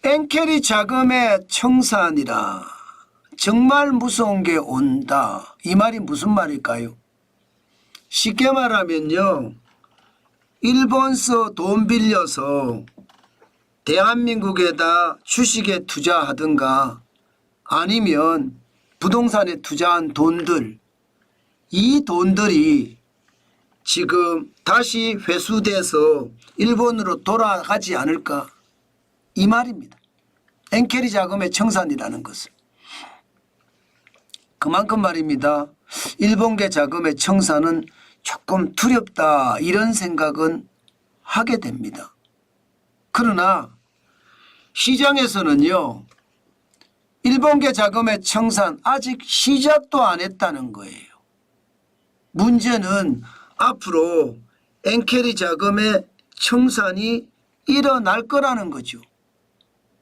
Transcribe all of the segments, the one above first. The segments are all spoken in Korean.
엔캐리 자금의 청산이라 정말 무서운 게 온다. 이 말이 무슨 말일까요? 쉽게 말하면요, 일본서 돈 빌려서 대한민국에다 주식에 투자하든가 아니면 부동산에 투자한 돈들, 이 돈들이 지금 다시 회수돼서 일본으로 돌아가지 않을까, 이 말입니다. 엔캐리 자금의 청산이라는 것은. 그만큼 말입니다. 일본계 자금의 청산은 조금 두렵다, 이런 생각은 하게 됩니다. 그러나 시장에서는요, 일본계 자금의 청산 아직 시작도 안 했다는 거예요. 문제는 앞으로 엔캐리 자금의 청산이 일어날 거라는 거죠.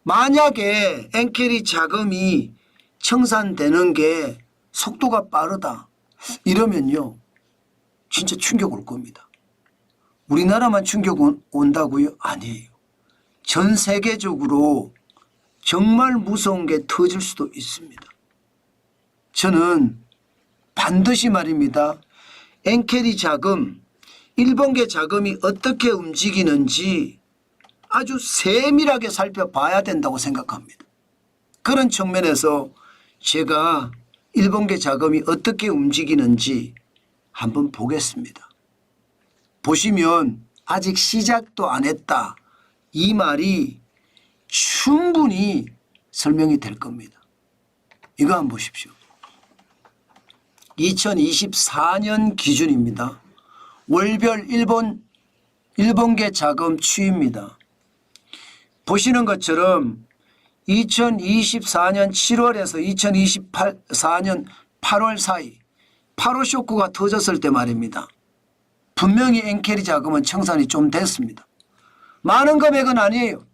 만약에 엔캐리 자금이 청산되는 게 속도가 빠르다, 이러면요 진짜 충격 올 겁니다. 우리나라만 충격 온다고요? 아니에요. 전 세계적으로 정말 무서운 게 터질 수도 있습니다. 저는 반드시 말입니다, 엔캐리 자금, 일본계 자금이 어떻게 움직이는지 아주 세밀하게 살펴봐야 된다고 생각합니다. 그런 측면에서 제가 일본계 자금이 어떻게 움직이는지 한번 보겠습니다. 보시면 아직 시작도 안 했다, 이 말이 충분히 설명이 될 겁니다. 이거 한번 보십시오. 2024년 기준입니다. 월별 일본계 자금 추이입니다. 보시는 것처럼 2024년 7월에서 2024년 8월 사이 8호 쇼크가 터졌을 때 말입니다. 분명히 엔캐리 자금은 청산이 좀 됐습니다. 많은 금액은 아니에요.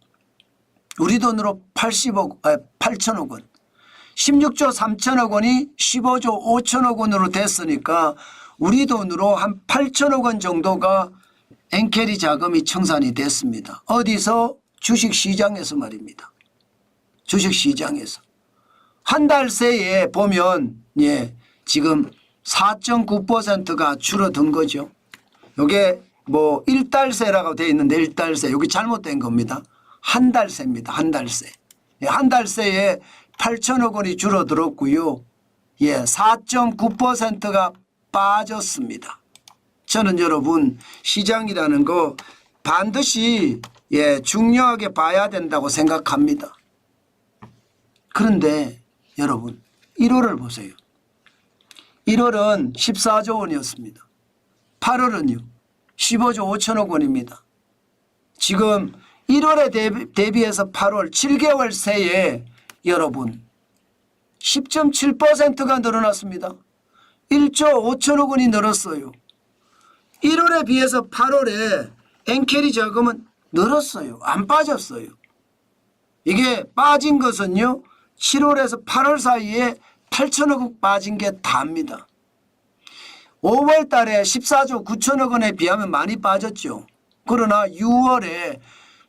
우리 돈으로 8천억 원, 16조 3천억 원이 15조 5천억 원으로 됐으니까 우리 돈으로 한 8천억 원 정도가 엔캐리 자금이 청산이 됐습니다. 어디서? 주식시장에서 말입니다. 주식시장에서. 한 달 새에 보면 지금 4.9%가 줄어든 거죠. 이게 뭐 1달새라고 되어 있는데 1달새, 여기 잘못된 겁니다. 한 달 새입니다. 한 달 새. 한 달 새에 8천억 원이 줄어들었고요. 4.9%가 빠졌습니다. 저는 여러분, 시장이라는 거 반드시 중요하게 봐야 된다고 생각합니다. 그런데 여러분, 1월을 보세요. 1월은 14조 원이었습니다. 8월은요 15조 5천억 원입니다. 지금 1월에 대비해서 8월 7개월 새에 여러분 10.7%가 늘어났습니다. 1조 5천억 원이 늘었어요. 1월에 비해서 8월에 엔캐리 자금은 늘었어요. 안 빠졌어요. 이게 빠진 것은요 7월에서 8월 사이에 8천억 원 빠진 게 다입니다. 5월 달에 14조 9천억 원에 비하면 많이 빠졌죠. 그러나 6월에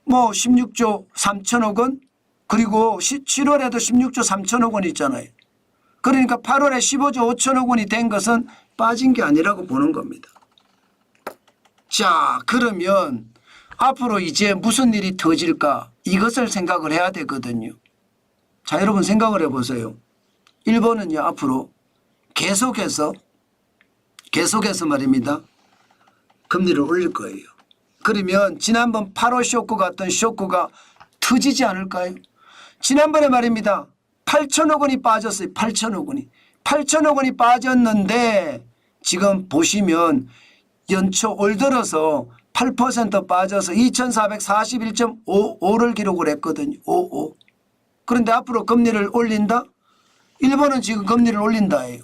뭐 16조 3천억 원, 그리고 7월에도 16조 3천억 원 있잖아요. 그러니까 8월에 15조 5천억 원이 된 것은 빠진 게 아니라고 보는 겁니다. 자, 그러면 앞으로 이제 무슨 일이 터질까, 이것을 생각을 해야 되거든요. 자, 여러분 생각을 해보세요. 일본은요 앞으로 계속해서 말입니다, 금리를 올릴 거예요. 그러면 지난번 8호 쇼크 같은 쇼크가 터지지 않을까요? 지난번에 말입니다 8천억 원이 빠졌어요. 8천억 원이 빠졌는데 지금 보시면 연초 올 들어서 8% 빠져서 2441.55를 기록을 했거든요. 55. 그런데 앞으로 금리를 올린다? 일본은 지금 금리를 올린다예요.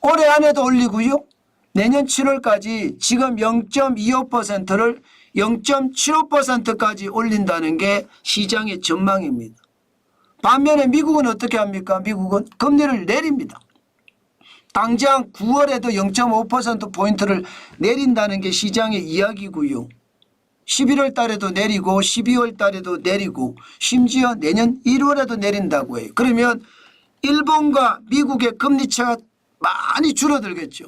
올해 안에도 올리고요. 내년 7월까지 지금 0.25%를 0.75%까지 올린다는 게 시장의 전망입니다. 반면에 미국은 어떻게 합니까? 미국은 금리를 내립니다. 당장 9월에도 0.5%포인트를 내린다는 게 시장의 이야기고요. 11월 달에도 내리고 12월 달에도 내리고 심지어 내년 1월에도 내린다고 해요. 그러면 일본과 미국의 금리차가 많이 줄어들겠죠.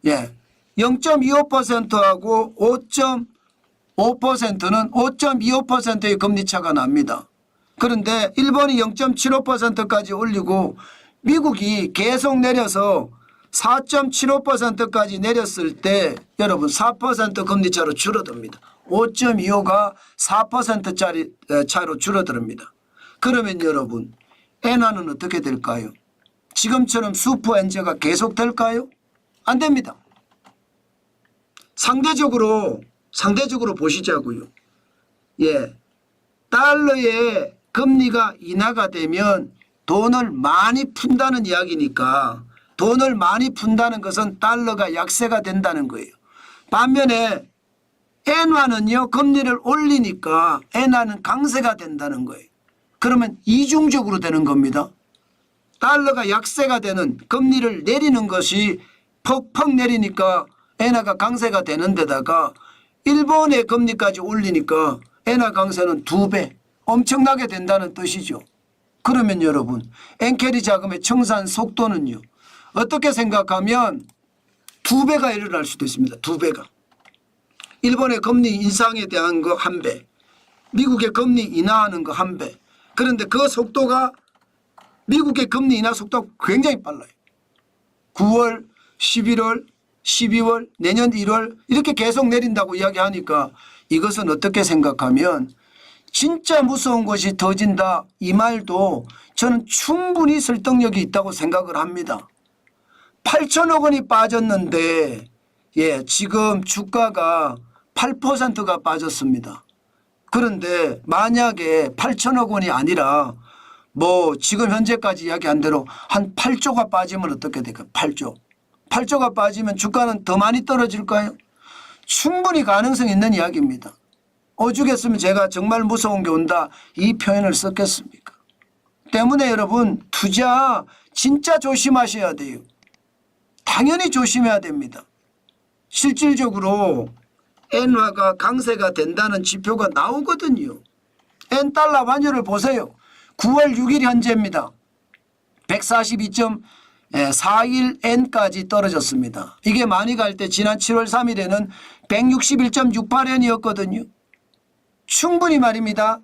예, 0.25%하고 5.5%는 5.25%의 금리차가 납니다. 그런데 일본이 0.75%까지 올리고 미국이 계속 내려서 4.75%까지 내렸을 때 여러분 4% 금리차로 줄어듭니다. 5.25가 4%짜리 차로 줄어듭니다. 그러면 여러분 엔화는 어떻게 될까요? 지금처럼 슈퍼 엔저가 계속 될까요? 안 됩니다. 상대적으로 보시자고요. 예, 달러의 금리가 인하가 되면 돈을 많이 푼다는 이야기니까 돈을 많이 푼다는 것은 달러가 약세가 된다는 거예요. 반면에 엔화는요 금리를 올리니까 엔화는 강세가 된다는 거예요. 그러면 이중적으로 되는 겁니다. 달러가 약세가 되는 금리를 내리는 것이 퍽퍽 내리니까 엔화가 강세가 되는 데다가 일본의 금리까지 올리니까 엔화 강세는 2배 엄청나게 된다는 뜻이죠. 그러면 여러분 엔캐리 자금의 청산 속도는요 어떻게 생각하면 2배가 일어날 수도 있습니다. 2배가. 일본의 금리 인상에 대한 거 1배, 미국의 금리 인하하는 거 1배. 그런데 그 속도가 미국의 금리 인하 속도가 굉장히 빨라요. 9월, 11월, 12월, 내년 1월 이렇게 계속 내린다고 이야기하니까 이것은 어떻게 생각하면 진짜 무서운 것이 터진다 이 말도 저는 충분히 설득력이 있다고 생각을 합니다. 8천억 원이 빠졌는데 예, 지금 주가가 8%가 빠졌습니다. 그런데 만약에 8천억 원이 아니라 뭐 지금 현재까지 이야기한 대로 한 8조가 빠지면 어떻게 될까요? 8조. 8조가 빠지면 주가는 더 많이 떨어질까요? 충분히 가능성 있는 이야기입니다. 오죽했으면 제가 정말 무서운 게 온다 이 표현을 썼겠습니까? 때문에 여러분 투자 진짜 조심하셔야 돼요. 당연히 조심해야 됩니다. 실질적으로 엔화가 강세가 된다는 지표가 나오거든요. 엔달러 환율을 보세요. 9월 6일 현재입니다. 142.41엔까지 떨어졌습니다. 이게 많이 갈 때 지난 7월 3일에는 161.68엔이었거든요. 충분히 말입니다.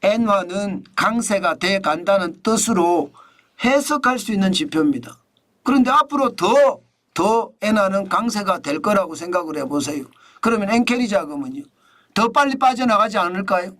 엔화는 강세가 돼 간다는 뜻으로 해석할 수 있는 지표입니다. 그런데 앞으로 더 엔화는 강세가 될 거라고 생각을 해보세요. 그러면 엔캐리 자금은요 더 빨리 빠져나가지 않을까요?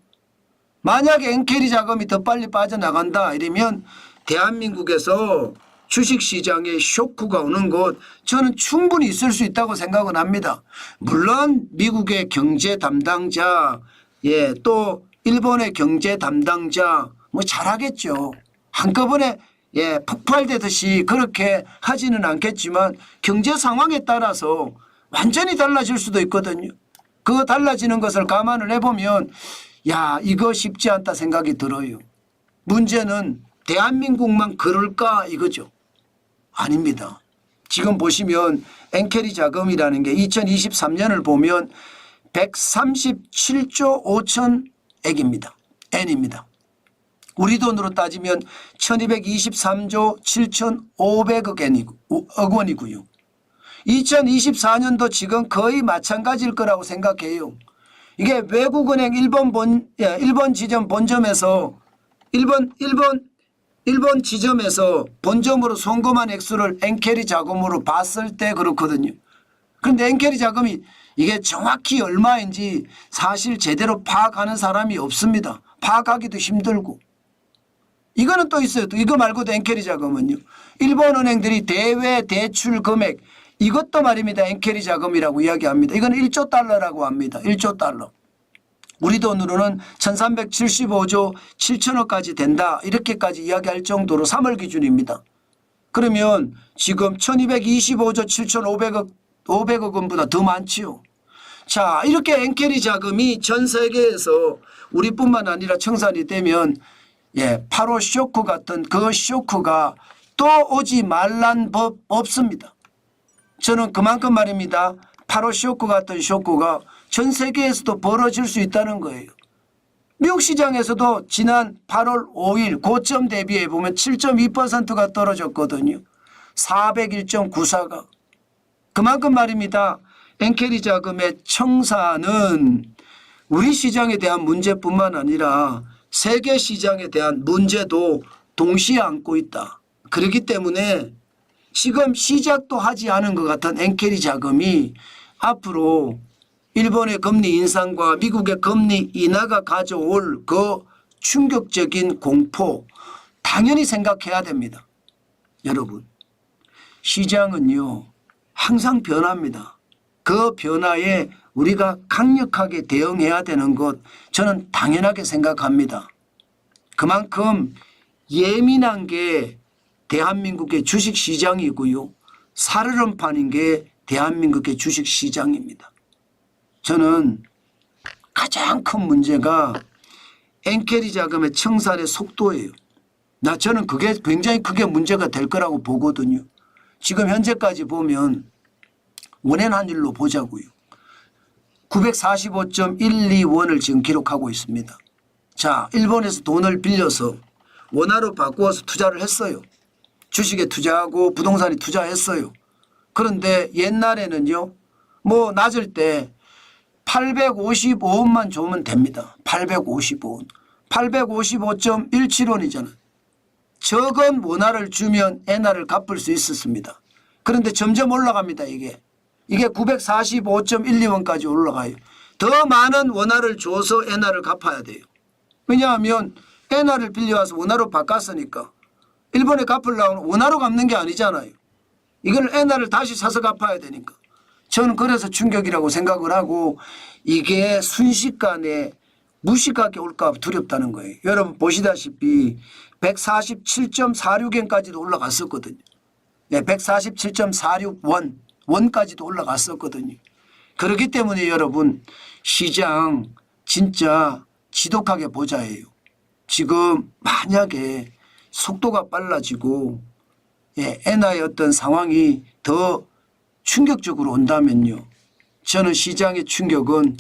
만약에 엔캐리 자금이 더 빨리 빠져나간다 이러면 대한민국에서 주식시장에 쇼크가 오는 것 저는 충분히 있을 수 있다고 생각은 합니다. 물론 미국의 경제 담당자 예, 또 일본의 경제 담당자 뭐 잘하겠죠. 한꺼번에 예, 폭발되듯이 그렇게 하지는 않겠지만 경제 상황에 따라서 완전히 달라질 수도 있거든요. 그 달라지는 것을 감안을 해보면 야 이거 쉽지 않다 생각이 들어요. 문제는 대한민국만 그럴까 이거죠. 아닙니다. 지금 보시면 엔캐리 자금이라는 게 2023년을 보면 137조 5천억입니다. N입니다. 우리 돈으로 따지면 1223조 7,500억 원이고요. 2024년도 지금 거의 마찬가지일 거라고 생각해요. 이게 외국은행 일본 지점 본점에서 일본 지점에서 본점으로 송금한 액수를 엔캐리 자금으로 봤을 때 그렇거든요. 그런데 엔캐리 자금이 이게 정확히 얼마인지 사실 제대로 파악하는 사람이 없습니다. 파악하기도 힘들고. 이거는 또 있어요. 또 이거 말고도 엔캐리 자금은요. 일본 은행들이 대외 대출 금액 이것도 말입니다. 엔캐리 자금이라고 이야기합니다. 이건 1조 달러라고 합니다. 1조 달러. 우리 돈으로는 1375조 7천억까지 된다. 이렇게까지 이야기할 정도로 3월 기준입니다. 그러면 지금 1225조 7,500억 원보다 더 많지요. 자, 이렇게 엔캐리 자금이 전 세계에서 우리뿐만 아니라 청산이 되면 예, 8호 쇼크 같은 그 쇼크가 또 오지 말란 법 없습니다. 저는 그만큼 말입니다. 8호 쇼크 같은 쇼크가 전 세계에서도 벌어질 수 있다는 거예요. 미국 시장에서도 지난 8월 5일 고점 대비해 보면 7.2%가 떨어졌거든요. 401.94가. 그만큼 말입니다. 엔캐리 자금의 청산은 우리 시장에 대한 문제뿐만 아니라 세계 시장에 대한 문제도 동시에 안고 있다. 그렇기 때문에 지금 시작도 하지 않은 것 같은 엔캐리 자금이 앞으로 일본의 금리 인상과 미국의 금리 인하가 가져올 그 충격적인 공포 당연히 생각해야 됩니다. 여러분, 시장은요 항상 변합니다. 그 변화에 우리가 강력하게 대응해야 되는 것 저는 당연하게 생각합니다. 그만큼 예민한 게 대한민국의 주식시장이고요. 살얼음판인 게 대한민국의 주식시장입니다. 저는 가장 큰 문제가 엔캐리 자금의 청산의 속도예요. 저는 그게 굉장히 크게 문제가 될 거라고 보거든요. 지금 현재까지 보면 원앤한일로 보자고요. 945.121을 지금 기록하고 있습니다. 자, 일본에서 돈을 빌려서 원화로 바꾸어서 투자를 했어요. 주식에 투자하고 부동산에 투자했어요. 그런데 옛날에는요. 뭐 낮을 때 855원만 주면 됩니다. 855원. 855.17원이잖아요. 적은 원화를 주면 엔화를 갚을 수 있었습니다. 그런데 점점 올라갑니다. 이게 945.12원까지 올라가요. 더 많은 원화를 줘서 엔화를 갚아야 돼요. 왜냐하면 엔화를 빌려와서 원화로 바꿨으니까 일본에 갚으려면 원화로 갚는 게 아니잖아요. 이걸 엔화를 다시 사서 갚아야 되니까. 저는 그래서 충격이라고 생각을 하고 이게 순식간에 무식하게 올까 두렵다는 거예요. 여러분 보시다시피 147.46엔까지도 올라갔었거든요. 147.46원 원까지도 올라갔었거든요. 그렇기 때문에 여러분 시장 진짜 지독하게 보자예요. 지금 만약에 속도가 빨라지고 엔화의 어떤 상황이 더 충격적으로 온다면요. 저는 시장의 충격은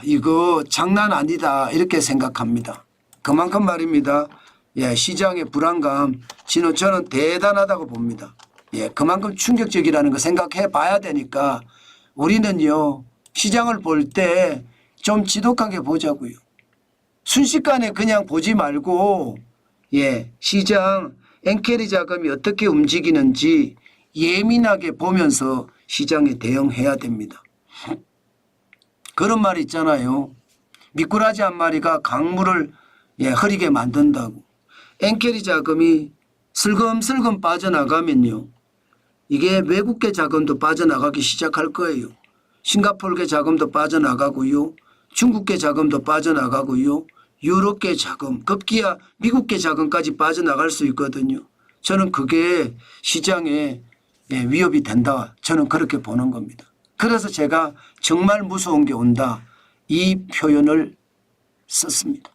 이거 장난 아니다 이렇게 생각합니다. 그만큼 말입니다. 시장의 불안감 저는 대단하다고 봅니다. 그만큼 충격적이라는 거 생각해 봐야 되니까 우리는요. 시장을 볼 때 좀 지독하게 보자고요. 순식간에 그냥 보지 말고 시장 엔캐리 자금이 어떻게 움직이는지 예민하게 보면서 시장에 대응해야 됩니다. 그런 말이 있잖아요. 미꾸라지 한 마리가 강물을 흐리게 만든다고. 엔캐리 자금이 슬금슬금 빠져나가면요. 이게 외국계 자금도 빠져나가기 시작할 거예요. 싱가포르계 자금도 빠져나가고요. 중국계 자금도 빠져나가고요. 유럽계 자금, 급기야 미국계 자금까지 빠져나갈 수 있거든요. 저는 그게 시장에 위협이 된다. 저는 그렇게 보는 겁니다. 그래서 제가 정말 무서운 게 온다. 이 표현을 썼습니다.